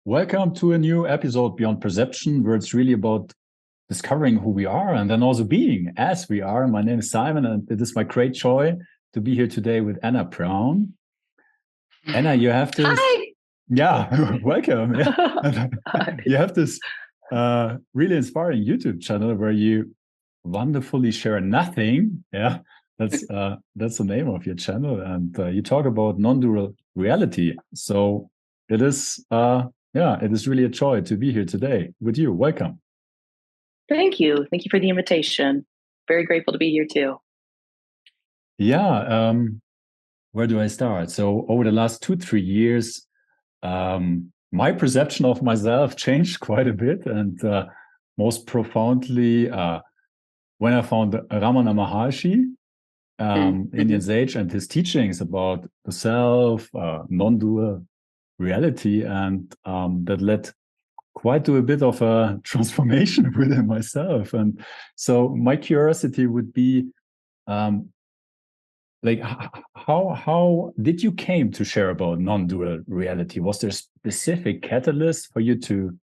Welcome to a new episode Beyond Perception, where it's really about discovering who we are and then also being as we are. My name is Simon, and it is my great joy to be here today with Anna Brown. Anna, you have this. Hi. Yeah, welcome. Yeah. Hi. You have this really inspiring YouTube channel where you wonderfully share nothing. Yeah, that's the name of your channel, and you talk about non-dual reality. So it is, it is really a joy to be here today with you. Welcome. Thank you. Thank you for the invitation. Very grateful to be here too. Yeah, where do I start? So over the last 2-3 years, my perception of myself changed quite a bit, and most profoundly when I found Ramana Maharshi, Indian sage, and his teachings about the self, non-dual reality, and that led quite to a bit of a transformation within myself. And so my curiosity would be, like, how did you came to share about non-dual reality? Was there a specific catalyst for you to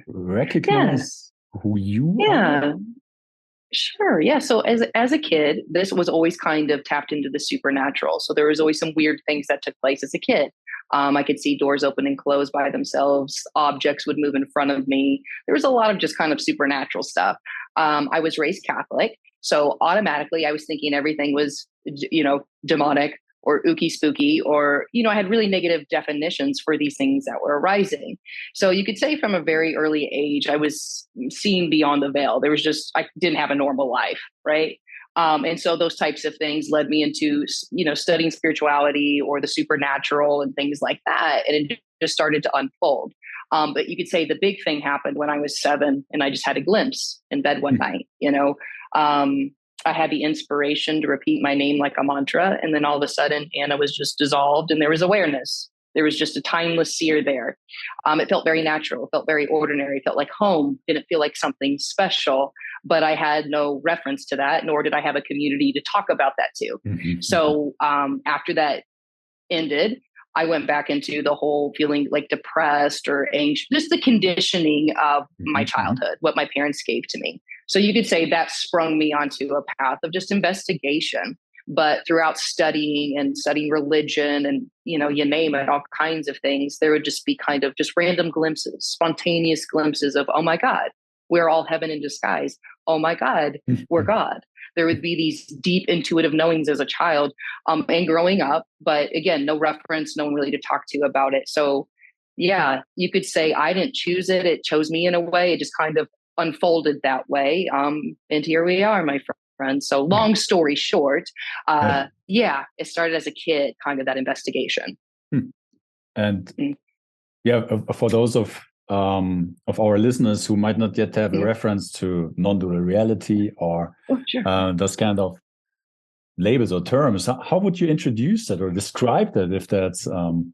recognize who you are? Sure. Yeah. So as a kid, this was always kind of tapped into the supernatural. So there was always some weird things that took place as a kid. I could see doors open and close by themselves. Objects would move in front of me. There was a lot of just kind of supernatural stuff. I was raised Catholic, so automatically I was thinking everything was, demonic or ooky spooky, or, I had really negative definitions for these things that were arising. So you could say from a very early age, I was seeing beyond the veil. I didn't have a normal life, right? And so those types of things led me into, studying spirituality or the supernatural and things like that. And it just started to unfold. But you could say the big thing happened when I was 7 and I just had a glimpse in bed one night, I had the inspiration to repeat my name like a mantra. And then all of a sudden, Anna was just dissolved and there was awareness. There was just a timeless seer there. It felt very natural. It felt very ordinary. It felt like home. Didn't feel like something special. But I had no reference to that, nor did I have a community to talk about that to. Mm-hmm. So after that ended, I went back into the whole feeling like depressed or anxious, just the conditioning of my childhood, what my parents gave to me. So you could say that sprung me onto a path of just investigation. But throughout studying religion and, you name it, all kinds of things, there would just be kind of just random glimpses, spontaneous glimpses of, oh my God, we're all heaven in disguise. Oh my God, we're God. There would be these deep intuitive knowings as a child and growing up. But again, no reference, no one really to talk to about it. So yeah, you could say I didn't choose it. It chose me in a way. It just kind of unfolded that way. And here we are, my friend. So long story short, it started as a kid, kind of that investigation. And for those of our listeners who might not yet have a reference to non-dual reality or those kind of labels or terms, how would you introduce that or describe that, if that's possible?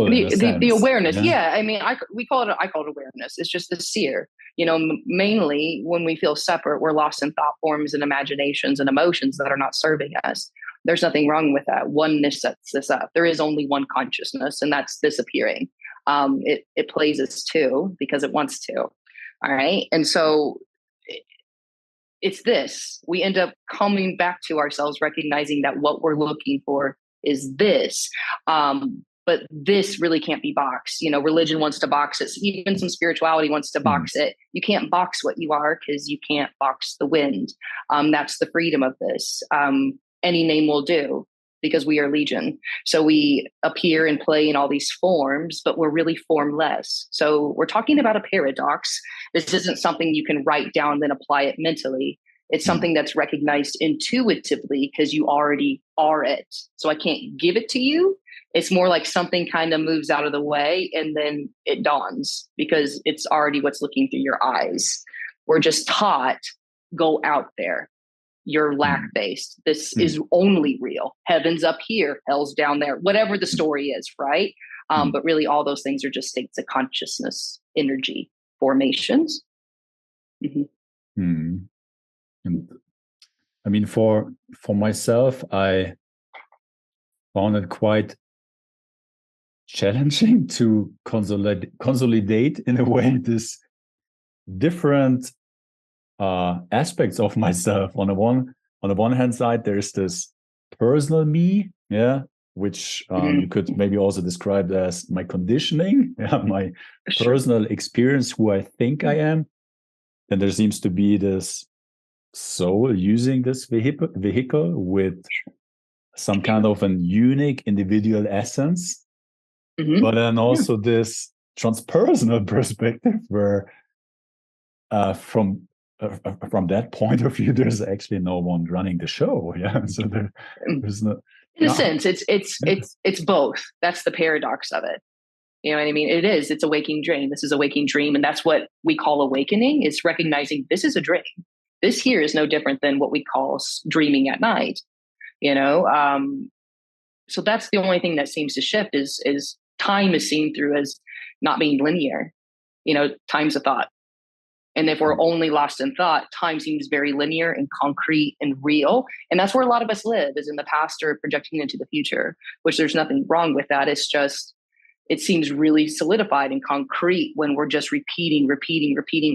The awareness. Yeah. I mean, I call it awareness. It's just the seer. Mainly when we feel separate, we're lost in thought forms and imaginations and emotions that are not serving us. There's nothing wrong with that. Oneness sets this up. There is only one consciousness, and that's disappearing. It plays us too because it wants to. All right. And so it's this. We end up coming back to ourselves, recognizing that what we're looking for is this. But this really can't be boxed. Religion wants to box it. Even some spirituality wants to box it. You can't box what you are because you can't box the wind. That's the freedom of this. Any name will do because we are legion. So we appear and play in all these forms, but we're really formless. So we're talking about a paradox. This isn't something you can write down and then apply it mentally. It's something that's recognized intuitively because you already are it. So I can't give it to you. It's more like something kind of moves out of the way and then it dawns because it's already what's looking through your eyes. We're just taught, go out there. You're lack-based. This is only real. Heaven's up here, hell's down there, whatever the story is, right? But really all those things are just states of consciousness, energy, formations. And I mean, for myself, I found it quite challenging to consolidate in a way this different aspects of myself. On the one hand side, there's this personal me, yeah, which you could maybe also describe as my conditioning, yeah, my personal experience, who I think I am. Then there seems to be this soul using this vehicle with some kind of an unique individual essence, but then also this transpersonal perspective where from that point of view, there's actually no one running the show. Yeah, so there's no. In a sense, it's both. That's the paradox of it. You know what I mean? It's a waking dream. This is a waking dream, and that's what we call awakening. It's recognizing this is a dream. This here is no different than what we call dreaming at night. You know, so that's the only thing that seems to shift is time is seen through as not being linear. You know, time's a thought. And if we're only lost in thought, time seems very linear and concrete and real. And that's where a lot of us live, is in the past or projecting into the future, which there's nothing wrong with that. It's just, it seems really solidified and concrete when we're just repeating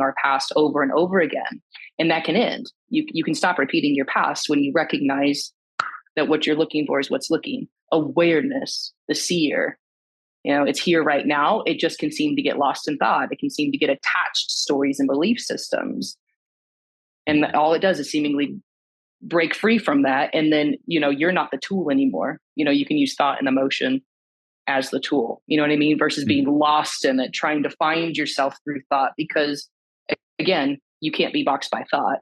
our past over and over again. And that can end. You can stop repeating your past when you recognize that what you're looking for is what's looking. Awareness, the seer. You know, it's here right now. It just can seem to get lost in thought. It can seem to get attached to stories and belief systems. And all it does is seemingly break free from that. And then, you know, you're not the tool anymore. You know, you can use thought and emotion as the tool. You know what I mean? Versus being lost in it, trying to find yourself through thought. Because, again, you can't be boxed by thought.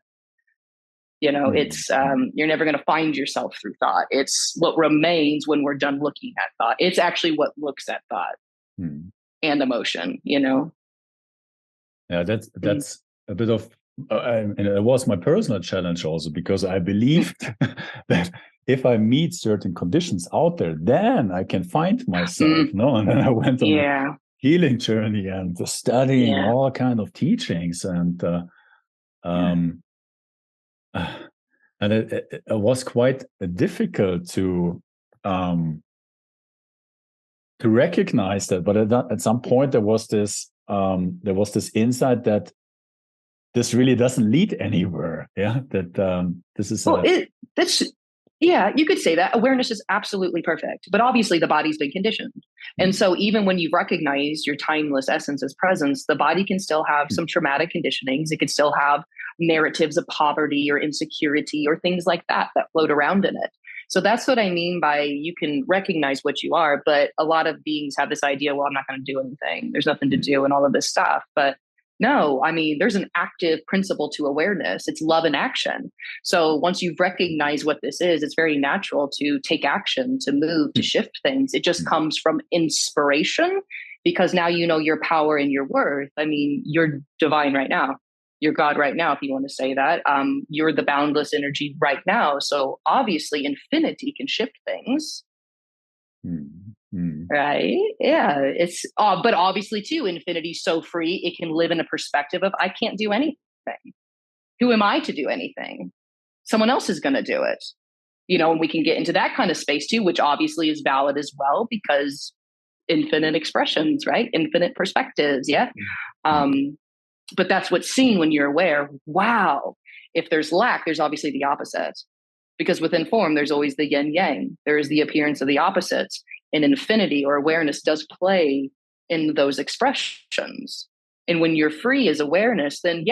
You know, it's you're never going to find yourself through thought. It's what remains when we're done looking at thought. It's actually what looks at thought and emotion, you know? Yeah, that's a bit of, and it was my personal challenge also, because I believed that if I meet certain conditions out there, then I can find myself. No, and then I went on a healing journey and studying all kind of teachings, and and it was quite difficult to recognize that. But at some point, there was this insight that this really doesn't lead anywhere. Yeah, that this is you could say that awareness is absolutely perfect, but obviously the body's been conditioned. And so even when you recognize your timeless essence as presence, the body can still have some traumatic conditionings. It could still have narratives of poverty or insecurity or things like that float around in it. So that's what I mean by you can recognize what you are, but a lot of beings have this idea, well, I'm not going to do anything. There's nothing to do and all of this stuff. But no, I mean, there's an active principle to awareness. It's love in action. So once you've recognized what this is, it's very natural to take action, to move, to shift things. It just comes from inspiration, because now you know your power and your worth. I mean, you're divine right now. You're God right now, if you want to say that. You're the boundless energy right now. So obviously infinity can shift things. Right? Yeah. It's but obviously too, infinity's so free, it can live in a perspective of I can't do anything. Who am I to do anything? Someone else is going to do it. You know, and we can get into that kind of space too, which obviously is valid as well, because infinite expressions, right? Infinite perspectives. Yeah. But that's what's seen when you're aware. Wow. If there's lack, there's obviously the opposite. Because within form, there's always the yin yang. There is the appearance of the opposites. And infinity or awareness does play in those expressions. And when you're free as awareness, then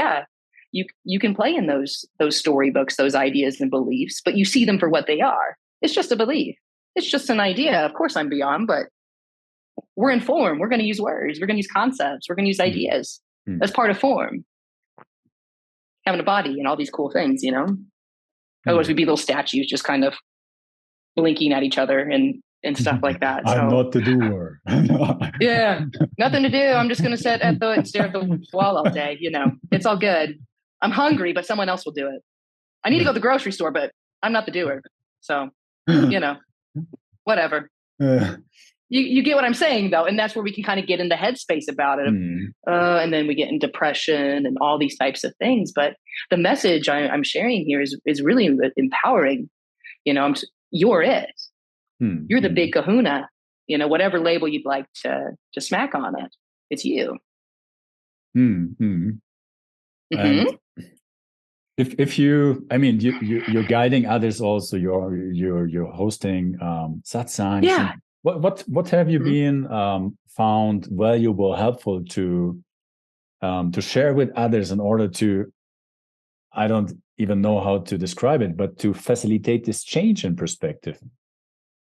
you can play in those storybooks, those ideas and beliefs, but you see them for what they are. It's just a belief. It's just an idea. Of course I'm beyond, but we're in form. We're going to use words. We're going to use concepts. We're going to use ideas. That's part of form. Having a body and all these cool things, you know? Otherwise we'd be little statues just kind of blinking at each other and stuff like that. I'm not the doer. Yeah, nothing to do. I'm just going to sit and stare at the wall all day. You know, it's all good. I'm hungry, but someone else will do it. I need to go to the grocery store, but I'm not the doer. So, you know, whatever. You get what I'm saying, though. And that's where we can kind of get in the headspace about it. And then we get in depression and all these types of things. But the message I'm sharing here is really empowering. You know, you're it. You're the big kahuna. whatever label you'd like to smack on it. It's you. Mm-hmm. And if you, I mean, you're guiding others also. You're hosting satsangs. Yeah. And what have you been found valuable, helpful to share with others in order to, I don't even know how to describe it, but to facilitate this change in perspective?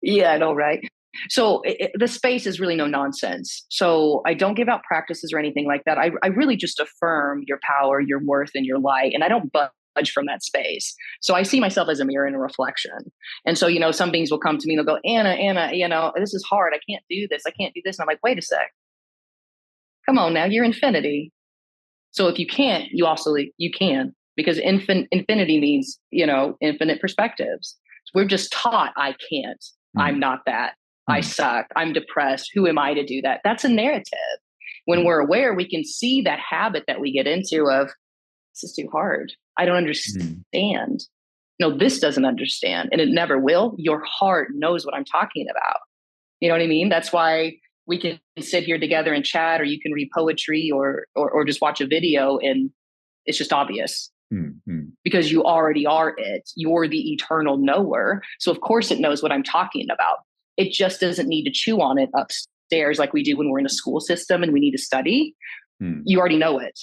Yeah, I know, right? So the space is really no nonsense. So I don't give out practices or anything like that. I really just affirm your power, your worth, and your light. And I don't budge from that space. So I see myself as a mirror and a reflection. And so, some beings will come to me and they'll go, Anna, this is hard. I can't do this. I can't do this. And I'm like, wait a sec. Come on now, you're infinity. So if you can't, you can, because infinity means, infinite perspectives. We're just taught I can't. I'm not that. I suck. I'm depressed. Who am I to do that? That's a narrative. When we're aware, we can see that habit that we get into of, this is too hard. I don't understand. No, this doesn't understand. And it never will. Your heart knows what I'm talking about. You know what I mean? That's why we can sit here together and chat, or you can read poetry or just watch a video, and it's just obvious. Because you already are it. You're the eternal knower. So of course it knows what I'm talking about. It just doesn't need to chew on it upstairs like we do when we're in a school system and we need to study. You already know it.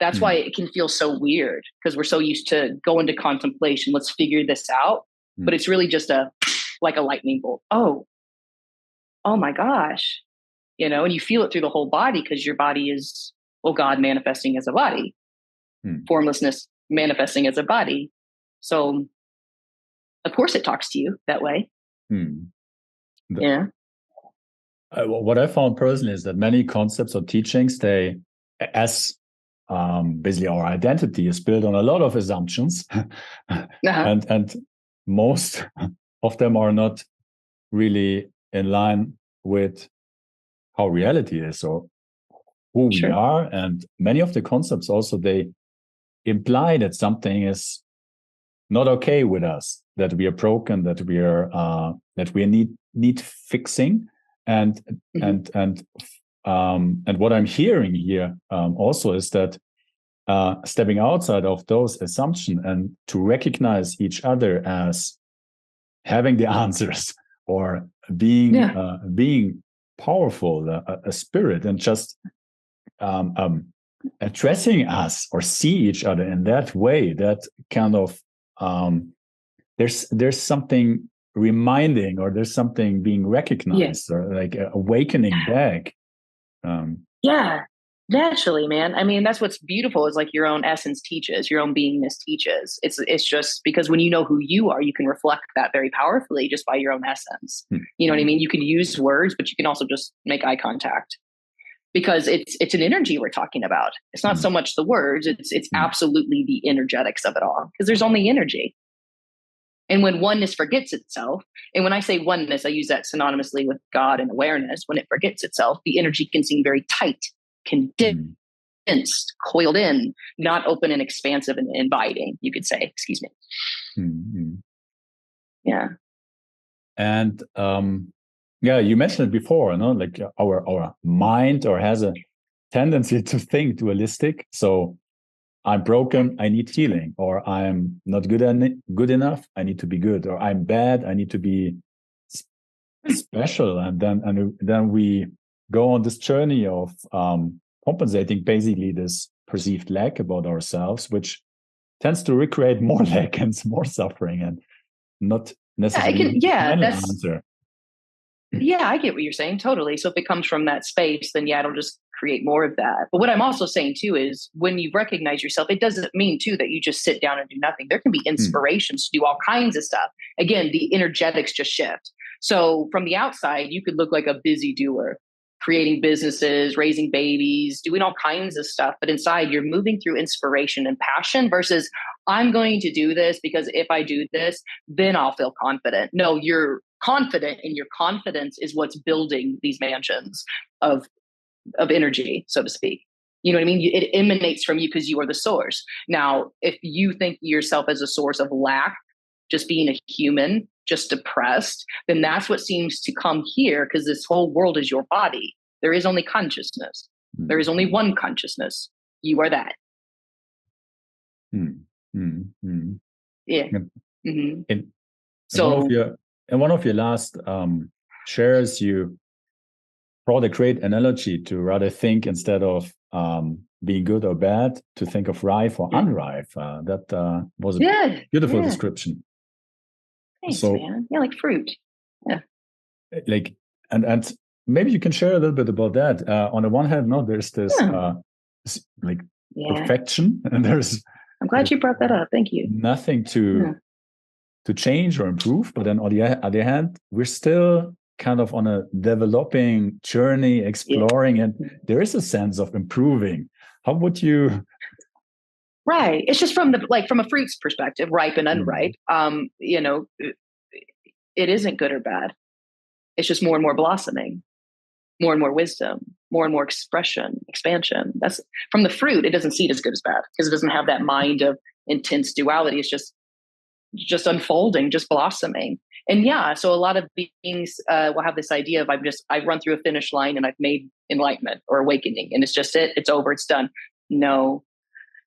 That's why it can feel so weird, because we're so used to go into contemplation. Let's figure this out. But it's really just like a lightning bolt. Oh my gosh. And you feel it through the whole body, because your body is, God manifesting as a body. Formlessness manifesting as a body. So of course it talks to you that way. Yeah. What I found personally is that many concepts or teachings, basically our identity is built on a lot of assumptions, and most of them are not really in line with how reality is or who we are. And many of the concepts also, they imply that something is not okay with us, that we are broken, that we need fixing, and what I'm hearing here also is that stepping outside of those assumptions and to recognize each other as having the answers, or being powerful, a spirit, and just addressing us or see each other in that way, that kind of there's something reminding, or there's something being recognized, or like awakening back. Naturally, man. I mean, that's what's beautiful, is like your own essence teaches, your own beingness teaches. It's just because when you know who you are, you can reflect that very powerfully just by your own essence. You know what I mean? You can use words, but you can also just make eye contact, because it's an energy we're talking about. It's not so much the words, it's absolutely the energetics of it all, because there's only energy. And when oneness forgets itself, and when I say oneness, I use that synonymously with God and awareness. When it forgets itself, the energy can seem very tight, condensed, coiled in, not open and expansive and inviting, you could say. Excuse me. Yeah. And you mentioned it before, like our mind, or has a tendency to think dualistic. So I'm broken, I need healing, or I'm not good enough, I need to be good, or I'm bad, I need to be special. And then we go on this journey of compensating basically this perceived lack about ourselves, which tends to recreate more lack and more suffering, and not necessarily an answer. Yeah, I get what you're saying. Totally. So if it comes from that space, then it'll just create more of that. But what I'm also saying too is, when you recognize yourself, it doesn't mean too that you just sit down and do nothing. There can be inspirations to do all kinds of stuff. Again, the energetics just shift. So from the outside, you could look like a busy doer, creating businesses, raising babies, doing all kinds of stuff. But inside, you're moving through inspiration and passion versus, I'm going to do this because if I do this, then I'll feel confident. No, you're confident, and your confidence is what's building these mansions of energy, so to speak. You know what I mean? It emanates from you because you are the source. Now, if you think yourself as a source of lack, just being a human, just depressed, then that's what seems to come here, because this whole world is your body. There is only consciousness. There is only one consciousness. You are that. Yeah. In So one of your last shares, you brought a great analogy to rather think, instead of being good or bad, to think of ripe or unripe. That was a beautiful description. Thanks, man. Yeah, like fruit. Yeah. Like, and maybe you can share a little bit about that. On the one hand, no, there's this perfection, and I'm glad you brought that up. Thank you. Nothing to change or improve, but then on the other hand, we're still kind of on a developing journey, exploring, and there is a sense of improving. How would you? Right. It's just from a fruit's perspective, ripe and unripe. It isn't good or bad. It's just more and more blossoming, more and more wisdom, more and more expression, expansion. That's from the fruit. It doesn't see it as good as bad, because it doesn't have that mind of intense duality. It's just unfolding, just blossoming. And so a lot of beings will have this idea of I've run through a finish line and I've made enlightenment or awakening, and it's just it's over, it's done. No,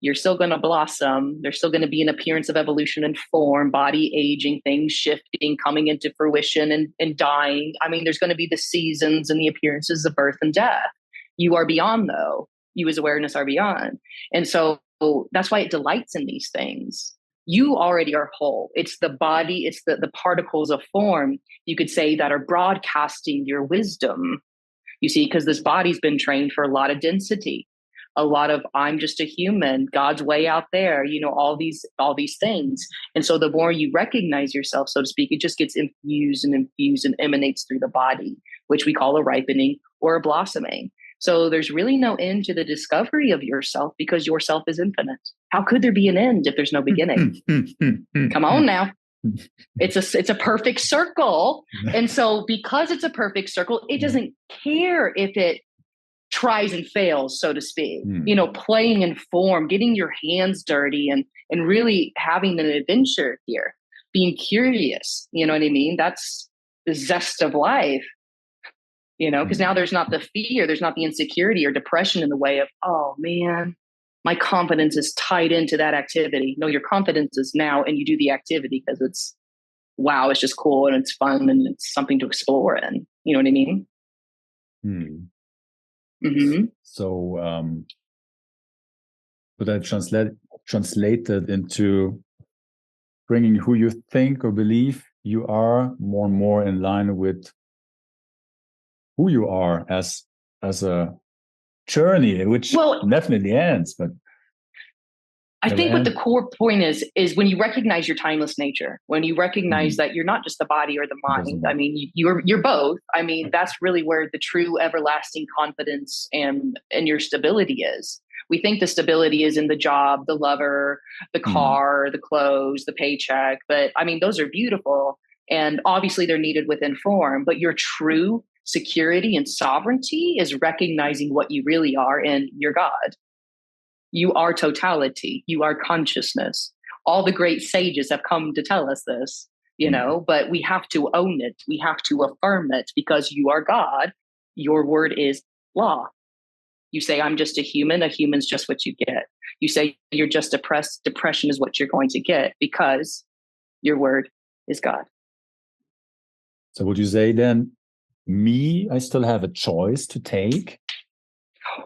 you're still going to blossom. There's still going to be an appearance of evolution and form, body aging, things shifting, coming into fruition and dying. I mean, there's going to be the seasons and the appearances of birth and death. You are beyond, though. You as awareness are beyond. And so that's why it delights in these things. You already are whole. It's the body, it's the particles of form, you could say, that are broadcasting your wisdom. You see, because this body's been trained for a lot of density, a lot of I'm just a human, God's way out there, all these things. And so the more you recognize yourself, so to speak, it just gets infused and emanates through the body, which we call a ripening or a blossoming. So there's really no end to the discovery of yourself, because yourself is infinite. How could there be an end if there's no beginning? Come on now. It's a perfect circle. And so because it's a perfect circle, it doesn't care if it tries and fails, so to speak. Playing in form, getting your hands dirty, and really having an adventure here, being curious. You know what I mean? That's the zest of life. Because now there's not the fear, there's not the insecurity or depression in the way of, oh man, my confidence is tied into that activity. No, your confidence is now, and you do the activity because it's just cool and it's fun and it's something to explore. And you know what I mean? So, but I translated into bringing who you think or believe you are more and more in line with who you are as a journey, which definitely ends, but I think what the core point is when you recognize your timeless nature, when you recognize that you're not just the body or the mind. I mean, you're both. I mean, that's really where the true everlasting confidence and your stability is. We think the stability is in the job, the lover, the car, the clothes, the paycheck. But I mean, those are beautiful. And obviously they're needed within form, but your true security and sovereignty is recognizing what you really are in your God. You are totality. You are consciousness. All the great sages have come to tell us this, but we have to own it. We have to affirm it, because you are God. Your word is law. You say, I'm just a human. A human's just what you get. You say you're just depressed. Depression is what you're going to get, because your word is God. So would you say then, I still have a choice to take?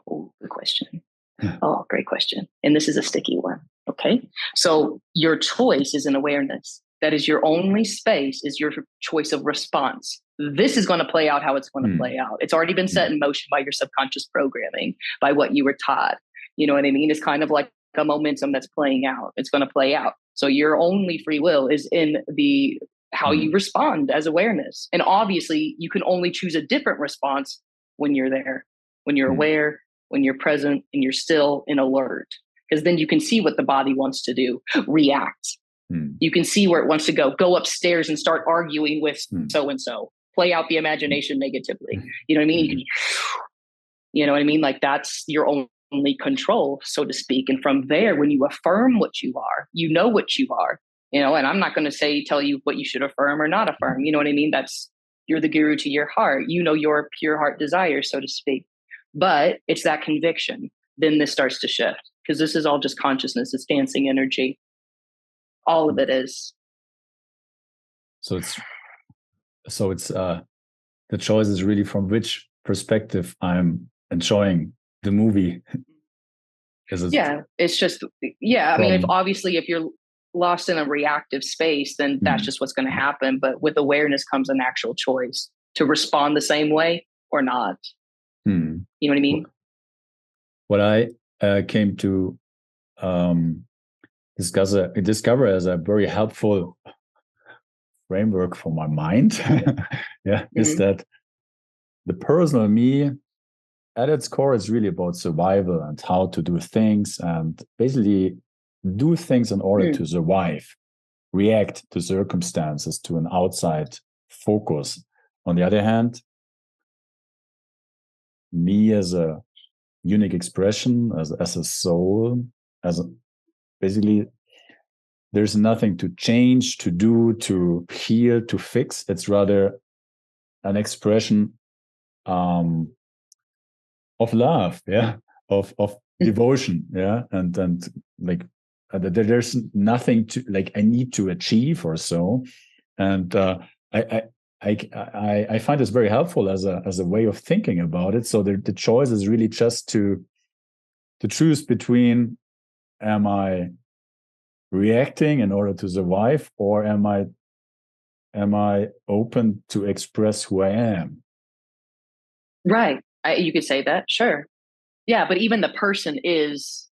Oh, good question. Oh, great question. And this is a sticky one. Okay. So your choice is an awareness. That is your only space, is your choice of response. This is going to play out how it's going to play out. It's already been set in motion by your subconscious programming, by what you were taught. You know what I mean? It's kind of like a momentum that's playing out. It's going to play out. So your only free will is in how you respond as awareness. And obviously you can only choose a different response when you're there, when you're aware, when you're present, and you're still in alert, because then you can see what the body wants to do, react. You can see where it wants to go upstairs and start arguing with so-and-so, play out the imagination negatively. You know what I mean? You know what I mean? Like, that's your only control, so to speak. And from there, when you affirm what you are, you know what you are, And I'm not going to tell you what you should affirm or not affirm. You know what I mean? You're the guru to your heart. Your pure heart desires, so to speak. But it's that conviction. Then this starts to shift, because this is all just consciousness. It's dancing energy. All of it is. So it's the choice is really from which perspective I'm enjoying the movie. It's just, I mean, if you're lost in a reactive space, then that's just what's going to happen. But with awareness comes an actual choice to respond the same way or not. You know what I mean? What I came to discover as a very helpful framework for my mind, is that the personal me at its core is really about survival and how to do things, and basically do things in order to survive, react to circumstances, to an outside focus. On the other hand, me as a unique expression, as a soul, basically there's nothing to change, to do, to heal, to fix. It's rather an expression of love, of devotion, and like there's nothing to I need to achieve or so, and I find this very helpful as a way of thinking about it. So the choice is really just to choose between, am I reacting in order to survive, or am I open to express who I am? Right. You could say that, sure. Yeah, but even the person is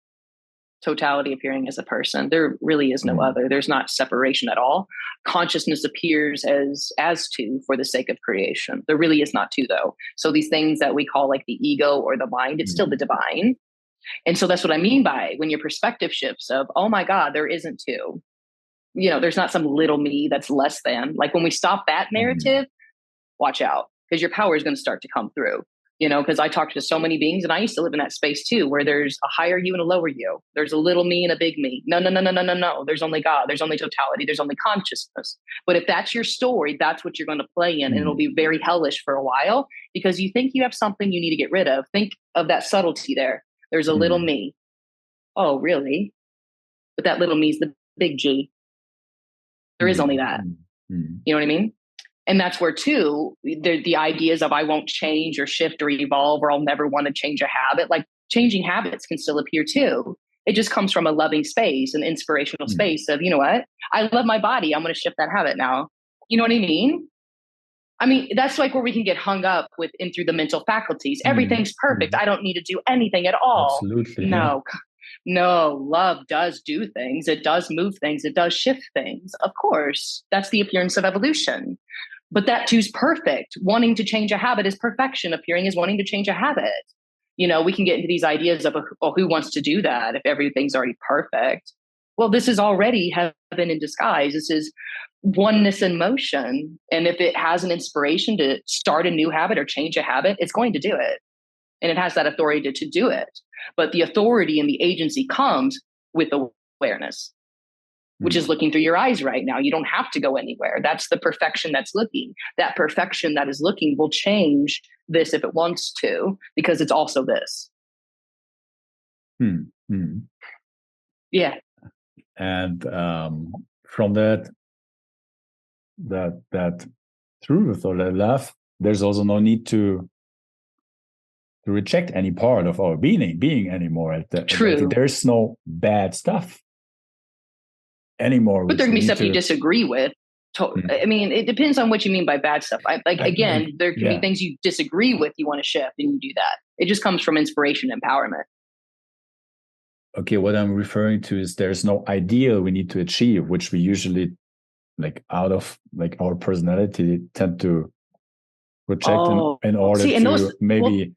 totality appearing as a person. There really is no other. There's not separation at all. Consciousness appears as two for the sake of creation. There really is not two, though. So these things that we call like the ego or the mind, it's still the divine. And so that's what I mean by when your perspective shifts of, oh my God, there isn't two. There's not some little me that's less than. Like when we stop that narrative, watch out, because your power is going to start to come through. Because I talked to so many beings, and I used to live in that space too, where there's a higher you and a lower you. There's a little me and a big me. No. There's only God. There's only totality. There's only consciousness. But if that's your story, that's what you're going to play in. And it'll be very hellish for a while, because you think you have something you need to get rid of. Think of that subtlety there. There's a little me. Oh, really? But that little me is the big G. There is only that. You know what I mean? And that's where, too, the ideas of I won't change or shift or evolve, or I'll never want to change a habit. Like changing habits can still appear, too. It just comes from a loving space, an inspirational space of, you know what? I love my body. I'm going to shift that habit now. You know what I mean? I mean, that's like where we can get hung up with in through the mental faculties. Everything's perfect. I don't need to do anything at all. Absolutely. No, love does do things. It does move things. It does shift things. Of course, that's the appearance of evolution. But that too's perfect. Wanting to change a habit is perfection. Appearing is wanting to change a habit. We can get into these ideas of, who wants to do that if everything's already perfect? Well, this is already heaven in disguise. This is oneness in motion. And if it has an inspiration to start a new habit or change a habit, it's going to do it. And it has that authority to do it. But the authority and the agency comes with awareness, which is looking through your eyes right now. You don't have to go anywhere. That's the perfection that's looking. That perfection that is looking will change this if it wants to, because it's also this. Yeah. And from that truth or that love, there's also no need to reject any part of our being anymore. True. There's no bad stuff anymore. But there can be stuff you disagree with. I mean, it depends on what you mean by bad stuff. There can be things you disagree with, you want to shift, and you do that. It just comes from inspiration, empowerment. Okay, what I'm referring to is there's no ideal we need to achieve, which we usually, out of our personality, tend to project in order to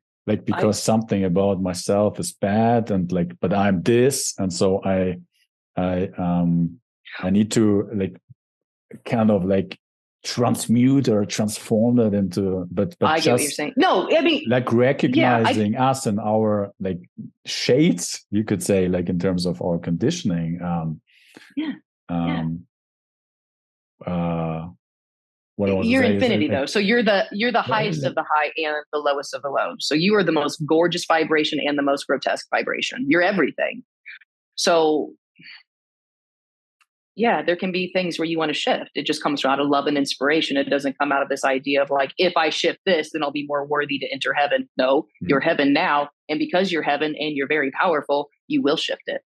because something about myself is bad, and but I'm this, and so I need to kind of transmute or transform that into, but I get what you're saying. No, I mean, recognizing us and our shades, you could say, in terms of our conditioning. what I was You're saying infinity is though. So you're the highest of the high and the lowest of the low. So you are the most gorgeous vibration and the most grotesque vibration. You're everything. So yeah, there can be things where you want to shift. It just comes out of love and inspiration. It doesn't come out of this idea of like, if I shift this, then I'll be more worthy to enter heaven. No, you're heaven now. And because you're heaven and you're very powerful, you will shift it.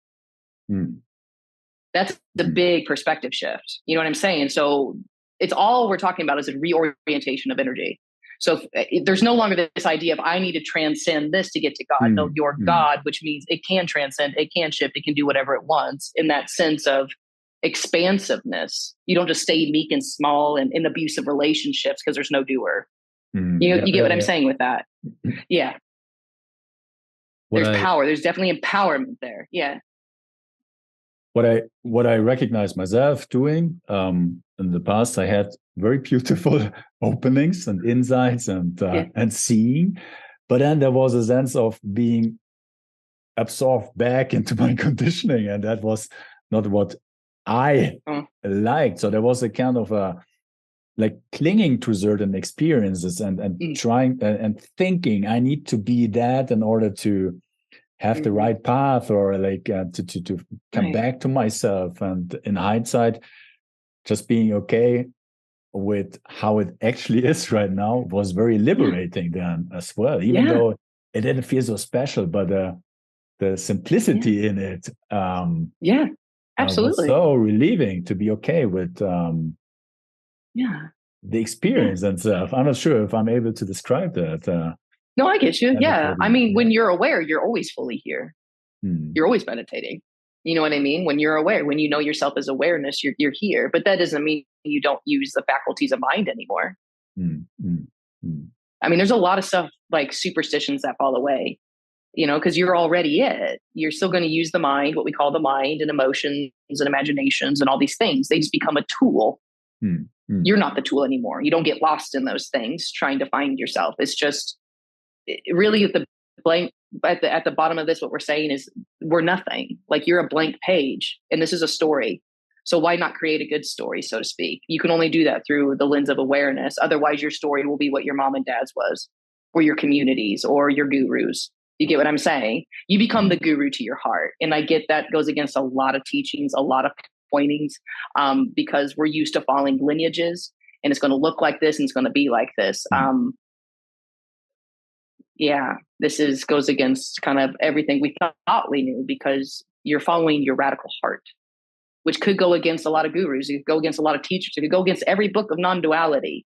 That's the big perspective shift. You know what I'm saying? So it's all we're talking about is a reorientation of energy. So if there's no longer this idea of I need to transcend this to get to God. No, you're God, which means it can transcend, it can shift, it can do whatever it wants in that sense of expansiveness. You don't just stay meek and small and in abusive relationships because there's no doer. You get what I'm saying with that? Yeah. There's power. There's definitely empowerment there. Yeah. What I recognize myself doing in the past, I had very beautiful openings and insights and seeing, but then there was a sense of being absorbed back into my conditioning, and that was not what I liked. So there was a kind of like clinging to certain experiences and trying and thinking I need to be that in order to have the right path, or like to come back to myself. And in hindsight, just being okay with how it actually is right now was very liberating then as well, even though it didn't feel so special, but the simplicity in it absolutely was so relieving to be okay with the experience and stuff. I'm not sure if I'm able to describe that. No, I get you. Yeah. I mean, when you're aware, you're always fully here. You're always meditating. You know what I mean? When you're aware, when you know yourself as awareness, you're here. But that doesn't mean you don't use the faculties of mind anymore. I mean, there's a lot of stuff like superstitions that fall away, you know, because you're already it. You're still going to use the mind, what we call the mind, and emotions and imaginations and all these things. They just become a tool. You're not the tool anymore. You don't get lost in those things trying to find yourself. It's just really at the bottom of this, what we're saying is we're nothing. Like you're a blank page and this is a story. So why not create a good story, so to speak? You can only do that through the lens of awareness. Otherwise your story will be what your mom and dad's was, or your communities, or your gurus. You get what I'm saying? You become the guru to your heart. And I get that goes against a lot of teachings, a lot of pointings, because we're used to following lineages and it's going to look like this and it's going to be like this. This goes against kind of everything we thought we knew, because you're following your radical heart, which could go against a lot of gurus. It could go against a lot of teachers. It could go against every book of non-duality,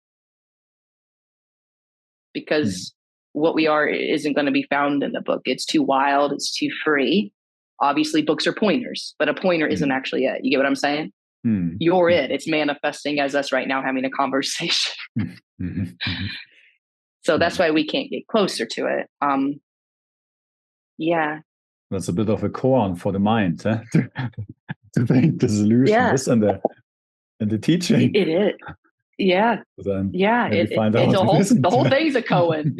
because what we are isn't going to be found in the book. It's too wild. It's too free. Obviously, books are pointers, but a pointer isn't actually it. You get what I'm saying? You're it. It's manifesting as us right now having a conversation. So that's why we can't get closer to it. That's a bit of a koan for the mind, huh? to think the solution is in the teaching. It is. Yeah. Then it's a whole, the whole thing's a koan.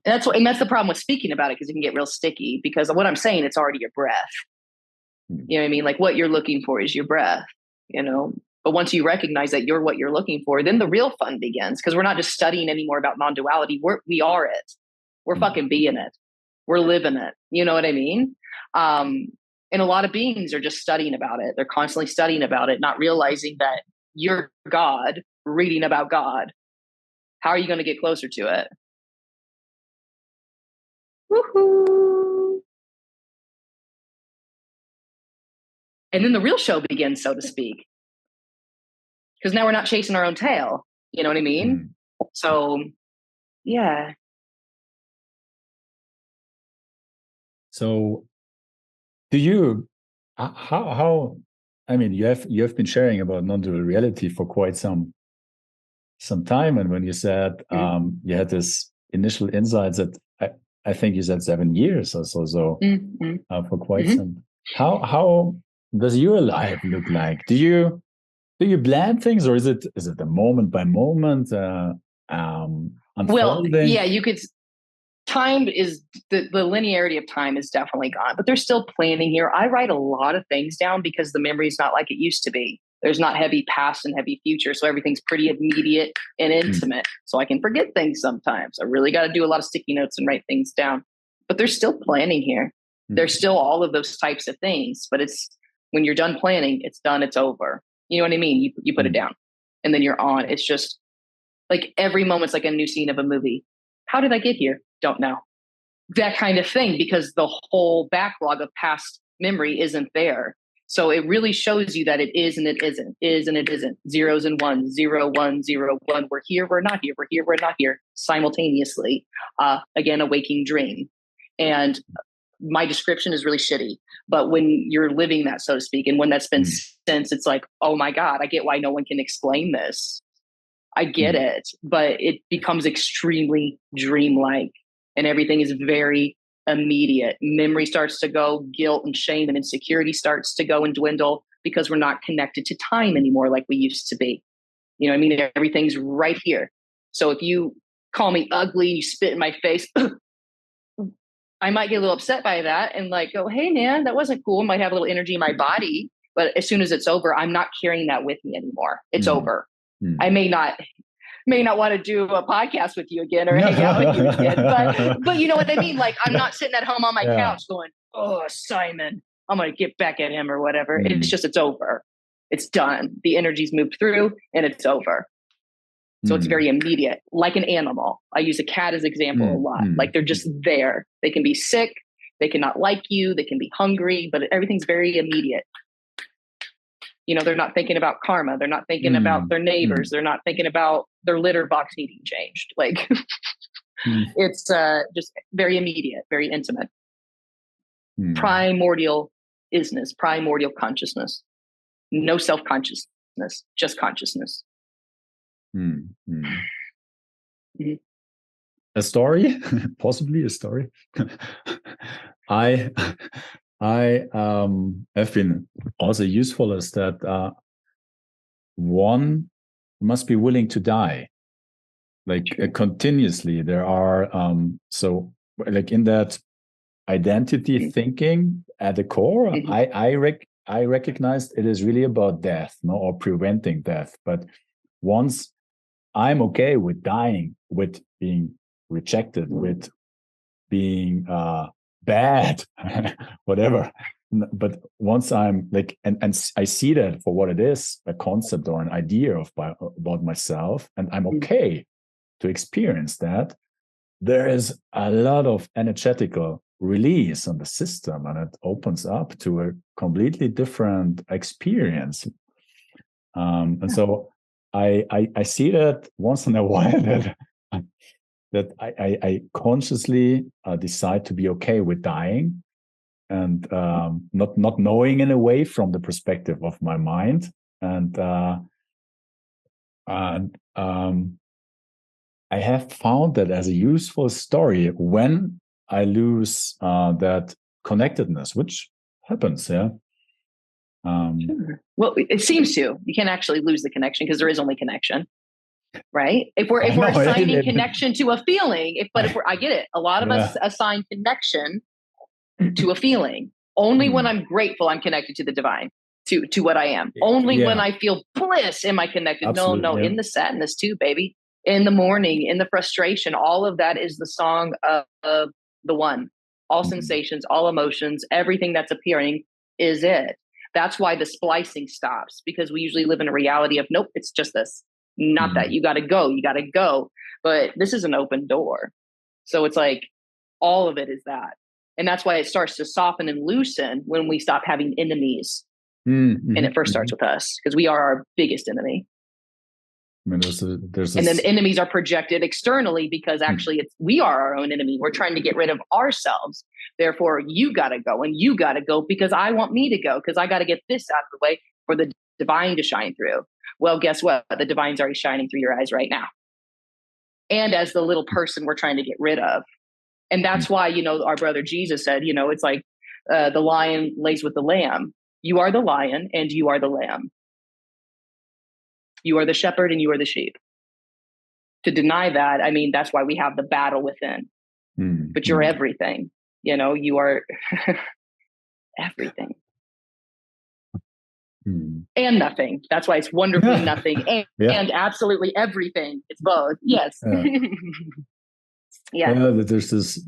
That's the problem with speaking about it, because it can get real sticky, because what I'm saying, it's already your breath. You know what I mean? Like what you're looking for is your breath, you know. But once you recognize that you're what you're looking for, then the real fun begins, because we're not just studying anymore about non-duality. We are it. We're fucking being it. We're living it. You know what I mean? And a lot of beings are just studying about it. They're constantly studying about it, not realizing that you're God, reading about God. How are you going to get closer to it? Woohoo! And then the real show begins, so to speak. Because now we're not chasing our own tail. You know what I mean? So, yeah. So, do you, how, I mean, you have been sharing about non-dual reality for quite some time. And when you said you had this initial insights that I think you said 7 years or so, for quite some. How does your life look like? Do you plan things, or is it a moment by moment unfolding? Well, yeah, you could. time is the linearity of time is definitely gone, but there's still planning here. I write a lot of things down because the memory is not like it used to be. There's not heavy past and heavy future. So everything's pretty immediate and intimate. So I can forget things sometimes. I really got to do a lot of sticky notes and write things down, but there's still planning here. There's still all of those types of things, but it's when you're done planning, it's done, it's over. You know what I mean? You put it down and then you're on. It's just like every moment's like a new scene of a movie. How did I get here? Don't know. That kind of thing, because the whole backlog of past memory isn't there. So it really shows you that it is and it isn't, is and it isn't, zeros and ones, 0, 1, 0, 1. We're here, we're not here, we're here, we're not here, simultaneously. Again, a waking dream. And my description is really shitty, but when you're living that, so to speak, and when that's been since, it's like, oh my God, I get why no one can explain this. I get it, but it becomes extremely dreamlike and everything is very immediate. Memory starts to go, guilt and shame and insecurity starts to go and dwindle because we're not connected to time anymore like we used to be. You know what I mean? Everything's right here. So if you call me ugly, you spit in my face, I might get a little upset by that and like go, hey man, that wasn't cool. I might have a little energy in my body, but as soon as it's over, I'm not carrying that with me anymore. It's over. I may not want to do a podcast with you again or hang out with you again, but you know what I mean? Like I'm not sitting at home on my couch going, oh, Simon, I'm going to get back at him or whatever. It's just, it's over. It's done. The energy's moved through and it's over. So it's very immediate, like an animal. I use a cat as an example a lot. Like they're just there. They can be sick. They cannot like you. They can be hungry, but everything's very immediate. You know, they're not thinking about karma. They're not thinking about their neighbors. They're not thinking about their litter box needing changed. Like it's just very immediate, very intimate. Primordial isness, primordial consciousness. No self-consciousness, just consciousness. A story, possibly a story. I have been also useful is that one must be willing to die, like continuously. There are so like in that identity thinking at the core, I recognized it is really about death, no, or preventing death. But once I'm okay with dying, with being rejected, with being bad, whatever. But once I'm like, and I see that for what it is, a concept or an idea about myself, and I'm okay to experience that, there is a lot of energetical release on the system, and it opens up to a completely different experience. And so I see that once in a while that I consciously decide to be okay with dying and not knowing in a way from the perspective of my mind. And I have found that as a useful story when I lose that connectedness, which happens, Sure. Well, it seems to. You can't actually lose the connection because there is only connection, right? If we're assigning connection to a feeling, I get it. A lot of us assign connection to a feeling. Only when I'm grateful, I'm connected to the divine, to what I am. Only when I feel bliss am I connected. No, in the sadness too, baby. In the mourning, in the frustration, all of that is the song of the one. All sensations, all emotions, everything that's appearing is it. That's why the splicing stops, because we usually live in a reality of, nope, it's just this. Not that. You got to go. But this is an open door. So it's like all of it is that. And that's why it starts to soften and loosen when we stop having enemies. And it first starts with us, because we are our biggest enemy. I mean, and then enemies are projected externally, because actually we are our own enemy. We're trying to get rid of ourselves. Therefore, you got to go, and you got to go because I want me to go, because I got to get this out of the way for the divine to shine through. Well, guess what? The divine's already shining through your eyes right now. And as the little person we're trying to get rid of. And that's why, our brother Jesus said, it's like the lion lays with the lamb. You are the lion and you are the lamb. You are the shepherd and you are the sheep. To deny that, I mean, that's why we have the battle within. but you're everything. You are everything. And nothing. That's why it's wonderfully nothing and absolutely everything. It's both. Yes. Yeah. There's this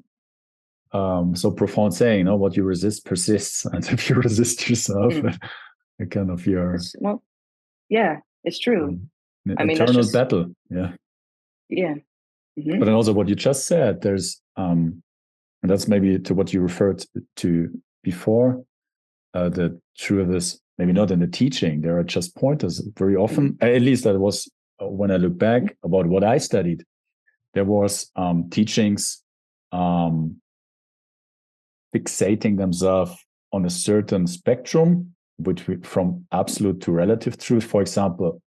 so profound saying, what you resist persists. And if you resist yourself, then kind of it's true. Eternal battle. Yeah. Yeah. But then also what you just said, there's and that's maybe to what you referred to before, the true of this, maybe not in the teaching, there are just pointers very often, at least that was when I look back about what I studied, there was teachings fixating themselves on a certain spectrum, from absolute to relative truth. For example,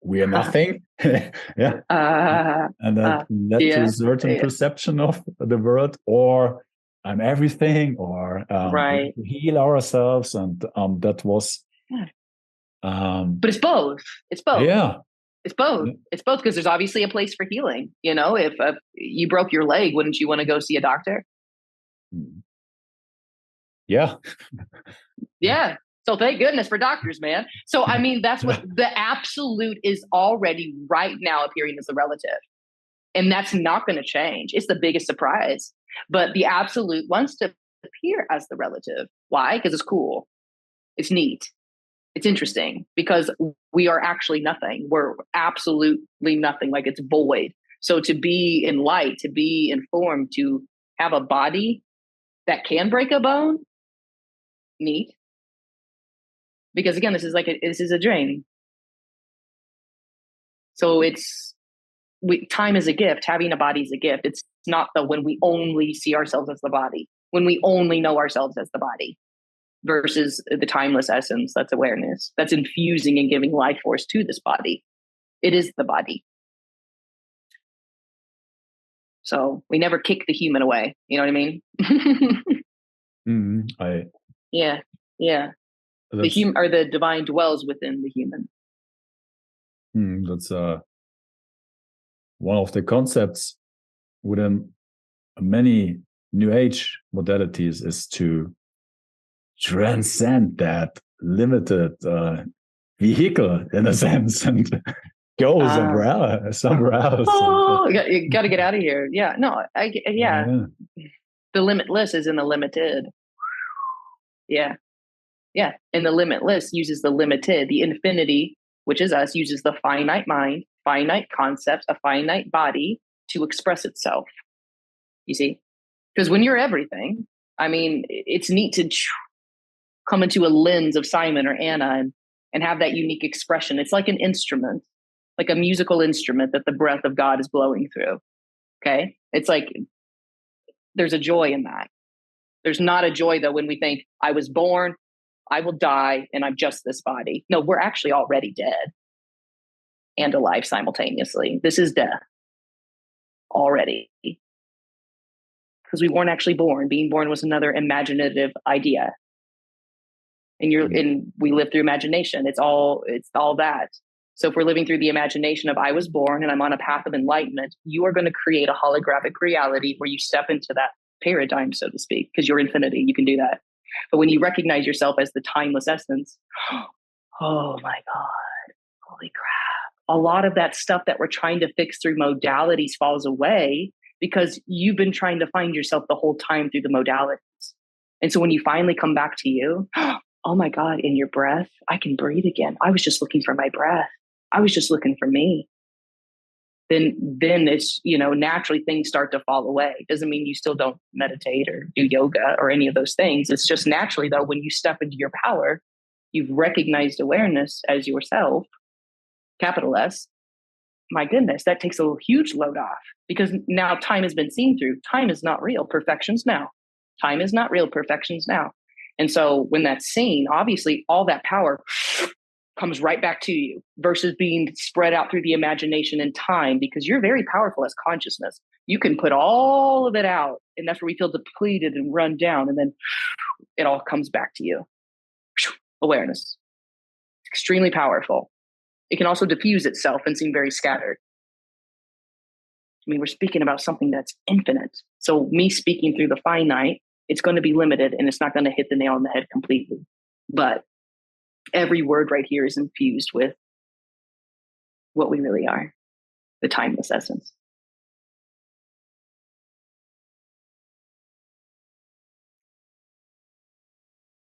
we are nothing. And that led to a certain perception of the world, or I'm everything, or we heal ourselves. And that was but it's both. It's both. Yeah. It's both. It's both, because there's obviously a place for healing. If you broke your leg, wouldn't you want to go see a doctor? Yeah. Yeah. So thank goodness for doctors, man. So, that's what the absolute is already right now appearing as the relative. And that's not going to change. It's the biggest surprise. But the absolute wants to appear as the relative. Why? Because it's cool. It's neat. It's interesting, because we are actually nothing. We're absolutely nothing. Like, it's void. So to be in light, to be in form, to have a body that can break a bone, neat. Because again, this is a dream. So time is a gift. Having a body is a gift. It's not when we only see ourselves as the body, when we only know ourselves as the body, versus the timeless essence. That's awareness. That's infusing and giving life force to this body. It is the body. So we never kick the human away. You know what I mean? Yeah. The human, or the divine, dwells within the human. That's one of the concepts within many New Age modalities, is to transcend that limited vehicle, in a sense, and go somewhere else. Oh, you got to get out of here. Yeah, no, The limitless is in the limited. Yeah. And the limitless uses the limited, the infinity, which is us, uses the finite mind, finite concepts, a finite body to express itself. You see? Because when you're everything, it's neat to come into a lens of Simon or Anna and have that unique expression. It's like an instrument, like a musical instrument that the breath of God is blowing through. Okay? It's like there's a joy in that. There's not a joy, though, when we think, I was born, I will die, and I'm just this body. No, we're actually already dead and alive simultaneously. This is death already. Because we weren't actually born. Being born was another imaginative idea. And we live through imagination. It's all that. So if we're living through the imagination of I was born and I'm on a path of enlightenment, you are going to create a holographic reality where you step into that paradigm, so to speak, because you're infinity. You can do that. But when you recognize yourself as the timeless essence, oh my God, holy crap. A lot of that stuff that we're trying to fix through modalities falls away, because you've been trying to find yourself the whole time through the modalities. And so when you finally come back to you, oh my God, in your breath, I can breathe again. I was just looking for my breath. I was just looking for me. Then it's, naturally things start to fall away. It doesn't mean you still don't meditate or do yoga or any of those things. It's just naturally, though, when you step into your power, you've recognized awareness as yourself, capital S. My goodness, that takes a huge load off, because now time has been seen through. Time is not real. Perfection's now. Time is not real. Perfection's now. And so when that's seen, obviously all that power comes right back to you, versus being spread out through the imagination and time, because you're very powerful as consciousness. You can put all of it out, and that's where we feel depleted and run down, and then it all comes back to you. Awareness. Extremely powerful. It can also diffuse itself and seem very scattered. I mean, we're speaking about something that's infinite. So me speaking through the finite, it's going to be limited and it's not going to hit the nail on the head completely. But every word right here is infused with what we really are, the timeless essence.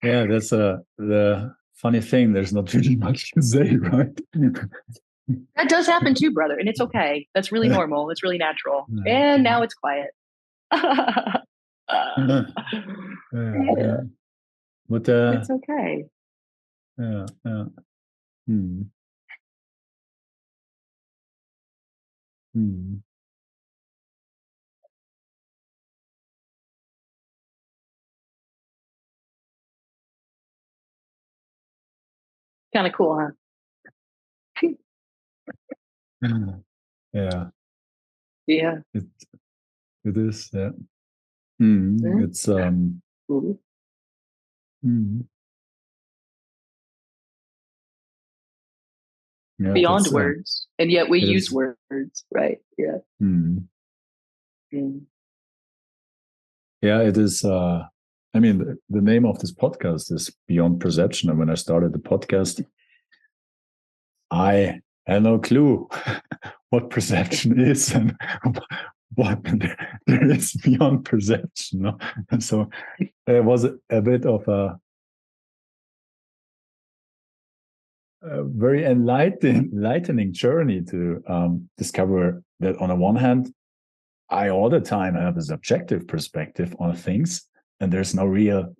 Yeah, that's the funny thing. There's not really much to say, right? That does happen too, brother. And it's okay. That's really normal. It's really natural. And now it's quiet. Yeah. But it's okay. yeah. Hmm. Hmm. Kind of cool, huh? Yeah. Yeah. It is. Yeah. Mm-hmm. It's yeah, Beyond that's words. And yet we it use is. words, right? Yeah. Mm. Yeah, it is. I mean, the name of this podcast is Beyond Perception. And when I started the podcast, I had no clue what perception is and what there is beyond perception. No? And so it was a bit of a very enlightening journey to discover that on the one hand, I all the time have a subjective perspective on things, and there's no real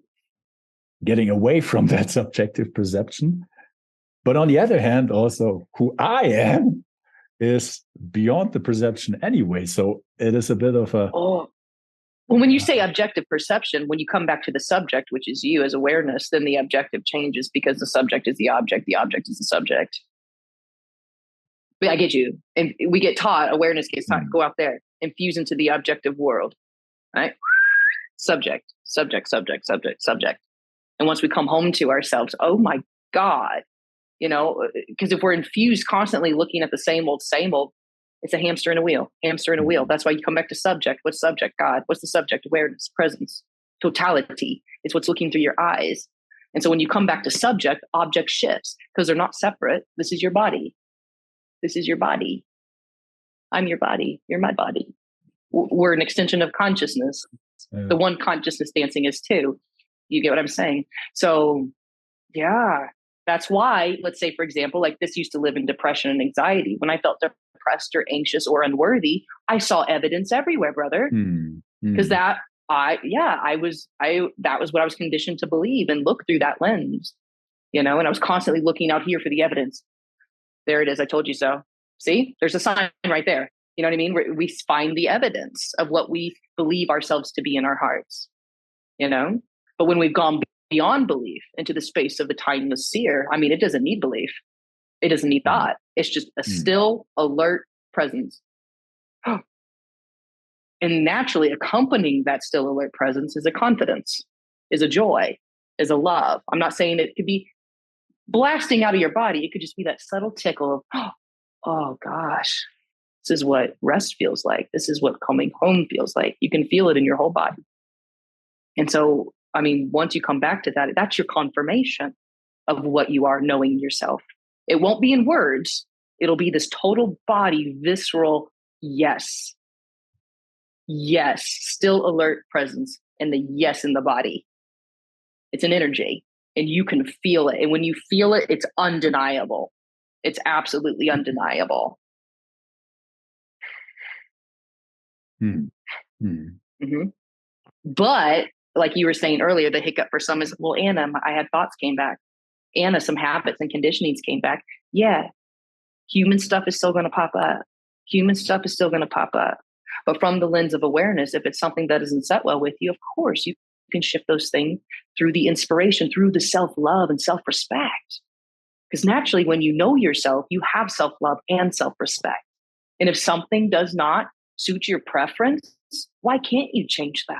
getting away from that subjective perception. But on the other hand, also who I am is beyond the perception anyway. So it is a bit of a. Oh, well, when you say objective perception, when you come back to the subject, which is you as awareness, then the objective changes because the subject is the object is the subject. But I get you. And we get taught, awareness gets taught, go out there, infuse into the objective world, right? Subject. And once we come home to ourselves, oh my God, because if we're infused constantly looking at the same old, it's a hamster in a wheel. That's why you come back to subject. What's subject? God. What's the subject? Awareness, presence, totality. It's what's looking through your eyes. And so when you come back to subject, object shifts because they're not separate. This is your body. I'm your body. You're my body. We're an extension of consciousness. The one consciousness dancing is two. You get what I'm saying? So, yeah, that's why, let's say, for example, like this used to live in depression and anxiety. When I felt depressed or anxious or unworthy, I saw evidence everywhere, brother. Because that was what I was conditioned to believe and look through that lens, and I was constantly looking out here for the evidence. There it is. I told you so. See, there's a sign right there. You know what I mean? We find the evidence of what we believe ourselves to be in our hearts, But when we've gone beyond belief into the space of the timeless seer, I mean, it doesn't need belief. It doesn't need thought. It's just a still, alert presence. And naturally accompanying that still alert presence is a confidence, is a joy, is a love. I'm not saying it could be blasting out of your body. It could just be that subtle tickle of, oh gosh, this is what rest feels like. This is what coming home feels like. You can feel it in your whole body. And so, I mean, once you come back to that, that's your confirmation of what you are knowing yourself. It won't be in words. It'll be this total body, visceral, yes, still alert presence, and the yes in the body. It's an energy and you can feel it. And when you feel it, it's undeniable. It's absolutely undeniable. Mm-hmm. But like you were saying earlier, the hiccup for some is, well, Anna, I had thoughts came back. Anna, some habits and conditionings came back. Yeah, human stuff is still going to pop up. But from the lens of awareness, if it's something that doesn't set well with you, of course, you can shift those things through the inspiration, through the self-love and self-respect. Because naturally, when you know yourself, you have self-love and self-respect. And if something does not suit your preference, why can't you change that?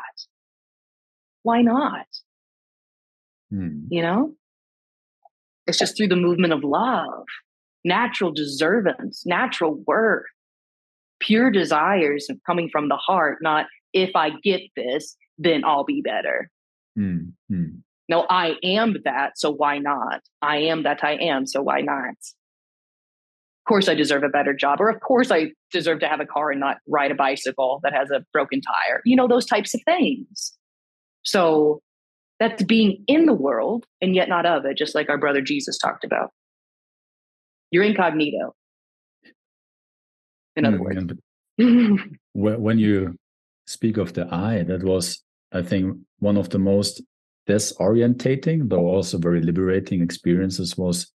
Why not? It's just through the movement of love, natural deservance, natural worth. pure desires coming from the heart, not if I get this, then I'll be better. No, I am that, so why not? I am that I am, so why not? Of course I deserve a better job, or of course I deserve to have a car and not ride a bicycle that has a broken tire. Those types of things. So that's being in the world and yet not of it, just like our brother Jesus talked about. You're incognito, in other words. When you speak of the I, that was, I think, one of the most disorientating, though also very liberating experiences was,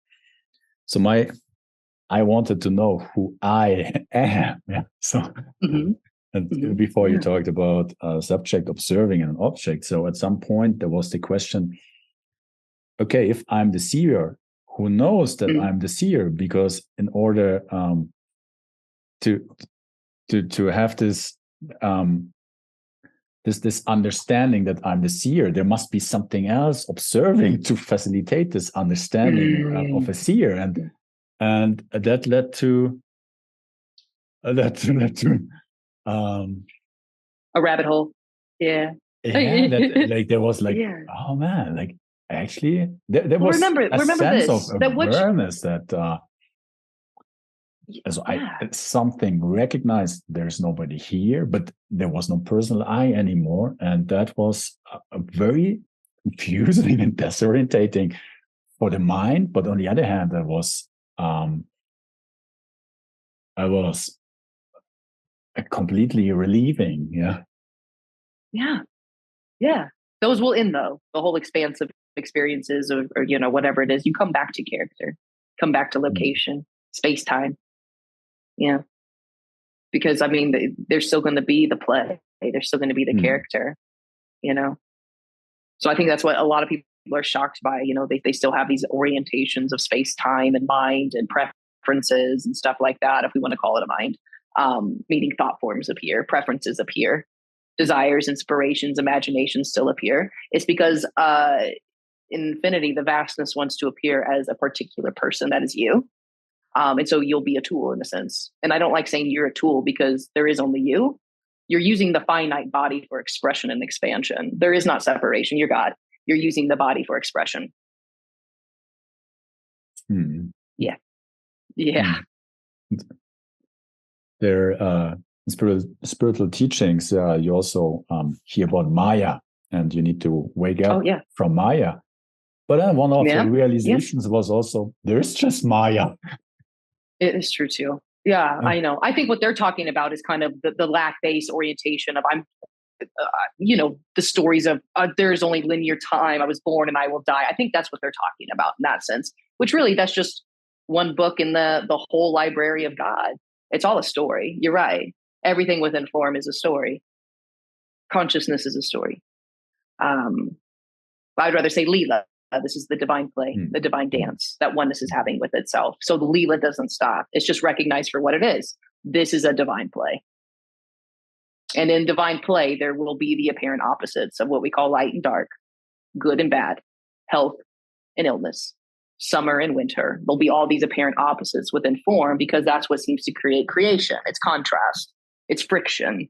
I wanted to know who I am. Yeah. So, before you talked about a subject observing an object. So at some point there was the question, okay, if I'm the seer, who knows that I'm the seer? Because in order to have this this understanding that I'm the seer, there must be something else observing to facilitate this understanding of a seer, and that led to a rabbit hole. Yeah. That, there was oh man, actually there was remember sense this, of awareness that something recognized there's nobody here, but there was no personal I anymore, and that was a very confusing and disorientating for the mind. But on the other hand, I was completely relieving. Yeah. Those will end though. The whole expanse of experiences or whatever it is, you come back to character, come back to location, space time. Yeah. Because there's still going to be the play. There's still going to be the character, So I think that's what a lot of people are shocked by. They still have these orientations of space, time, and mind and preferences and stuff like that, if we want to call it a mind. Meaning thought forms appear, preferences appear, desires, inspirations, imaginations still appear. It's because in infinity, the vastness wants to appear as a particular person that is you. And so you'll be a tool in a sense. And I don't like saying you're a tool because there is only you. You're using the finite body for expression and expansion. There is not separation. You're God. You're using the body for expression. Yeah. There spiritual teachings, you also hear about Maya, and you need to wake up from Maya. But then one of the realizations was also, there's just Maya. It is true too. Yeah, I know. I think what they're talking about is kind of the lack-based orientation of the stories of there's only linear time. I was born and I will die. I think that's what they're talking about in that sense, which really that's just one book in the whole library of God. It's all a story. You're right. Everything within form is a story. Consciousness is a story. I'd rather say Leela. This is the divine play, the divine dance that oneness is having with itself. So the Leela doesn't stop. It's just recognized for what it is. This is a divine play. And in divine play, there will be the apparent opposites of what we call light and dark, good and bad, health and illness, summer and winter. There'll be all these apparent opposites within form because that's what seems to create creation. It's contrast. It's friction.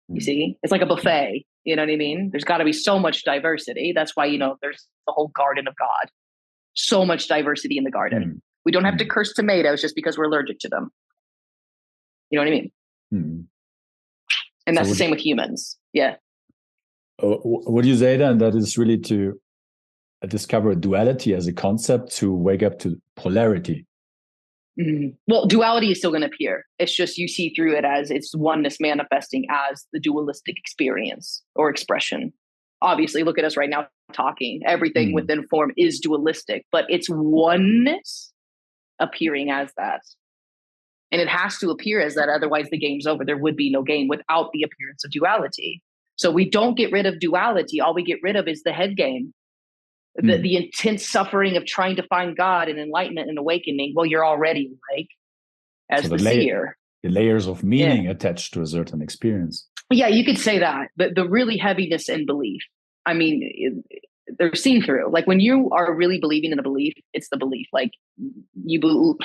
You see, it's like a buffet. You know what I mean? There's got to be so much diversity. That's why, there's the whole garden of God. So much diversity in the garden. We don't have to curse tomatoes just because we're allergic to them. You know what I mean? And that's the same with humans. Yeah. What do you say then? That is really to discover duality as a concept, to wake up to polarity. Well, duality is still going to appear. It's just you see through it as it's oneness manifesting as the dualistic experience or expression. Obviously, look at us right now talking. Everything within form is dualistic, but it's oneness appearing as that. And it has to appear as that. Otherwise, the game's over. There would be no game without the appearance of duality. So we don't get rid of duality. All we get rid of is the head game. The intense suffering of trying to find God and enlightenment and awakening. Well, you're already as the seer. The layers of meaning attached to a certain experience. Yeah, you could say that. But the really heaviness in belief, they're seen through. Like when you are really believing in a belief, it's the belief. Like you believe,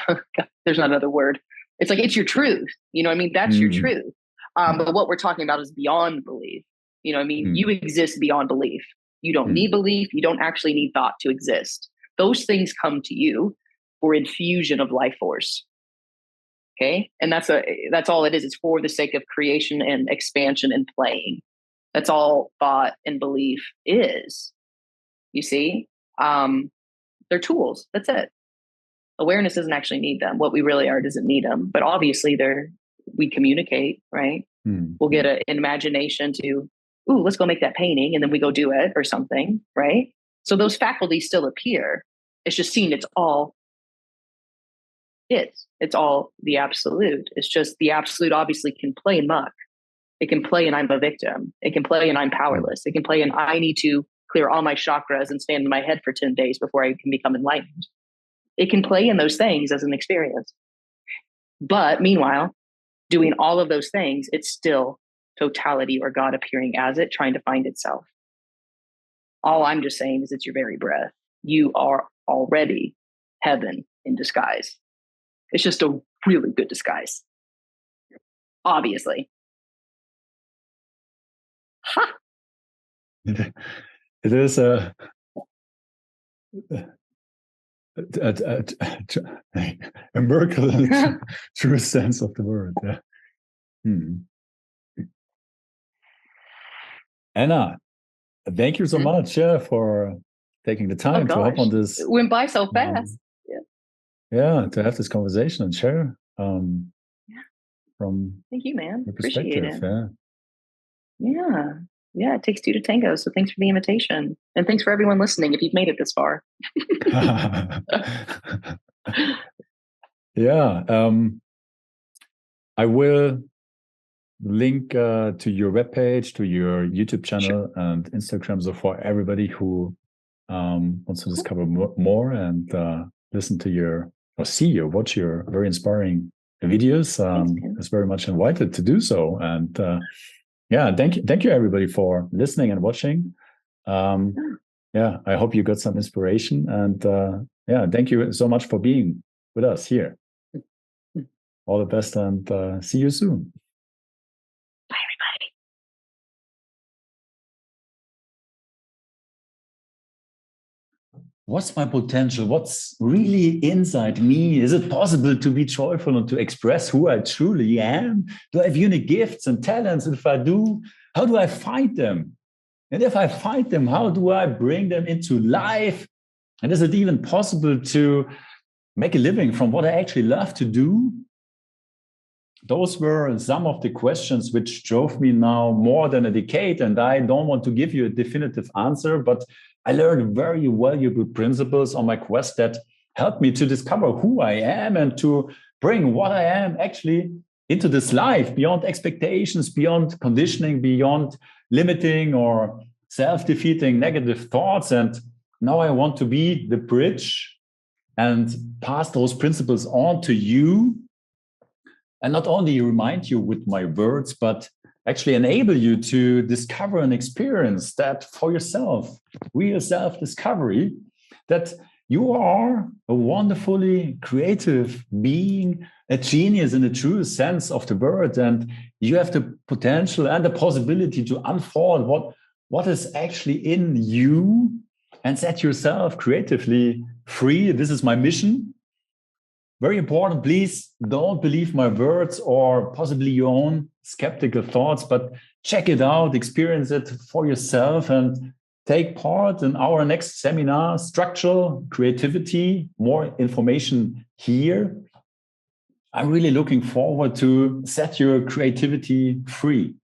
there's not another word. It's like, it's your truth. You know what I mean? That's your truth. But what we're talking about is beyond belief. You know what I mean? You exist beyond belief. You don't need belief. You don't actually need thought to exist. Those things come to you for infusion of life force. Okay. And that's all it is. It's for the sake of creation and expansion and playing. That's all thought and belief is. You see? They're tools. That's it. Awareness doesn't actually need them. What we really are doesn't need them. But obviously we communicate, right? We'll get an imagination to, ooh, let's go make that painting. And then we go do it or something, right? So those faculties still appear. It's just seen it's all the absolute. It's just the absolute obviously can play muck. It can play and I'm a victim. It can play and I'm powerless. It can play and I need to clear all my chakras and stand in my head for 10 days before I can become enlightened. It can play in those things as an experience. But meanwhile, doing all of those things, it's still totality or God appearing as it, trying to find itself. All I'm just saying is it's your very breath. You are already heaven in disguise. It's just a really good disguise. Obviously. Ha! It is a miracle in the true sense of the word. Anna, thank you so much for taking the time to hop on this. It went by so fast. Yeah, to have this conversation and share from thank you, man. your Appreciate it. Yeah. Yeah, it takes two to tango. So thanks for the invitation. And thanks for everyone listening if you've made it this far. Yeah. I will link to your webpage, to your YouTube channel and Instagram. So for everybody who wants to discover more and listen to watch your very inspiring videos, is very much invited to do so. And thank you everybody for listening and watching. I hope you got some inspiration, and thank you so much for being with us here. All the best, and see you soon. Bye, everybody. What's my potential? What's really inside me? Is it possible to be joyful and to express who I truly am? Do I have unique gifts and talents? If I do, how do I find them? And if I find them, how do I bring them into life? And is it even possible to make a living from what I actually love to do? Those were some of the questions which drove me now more than a decade. And I don't want to give you a definitive answer, but I learned very valuable principles on my quest that helped me to discover who I am and to bring what I am actually into this life, beyond expectations, beyond conditioning, beyond limiting or self-defeating negative thoughts. And now I want to be the bridge and pass those principles on to you. And not only remind you with my words, but actually enable you to discover and experience that for yourself, real self-discovery, that you are a wonderfully creative being, a genius in the truest sense of the word, and you have the potential and the possibility to unfold what is actually in you and set yourself creatively free. This is my mission. Very important, please don't believe my words or possibly your own skeptical thoughts, but check it out, experience it for yourself, and take part in our next seminar, Structural Creativity. More information here. I'm really looking forward to set your creativity free.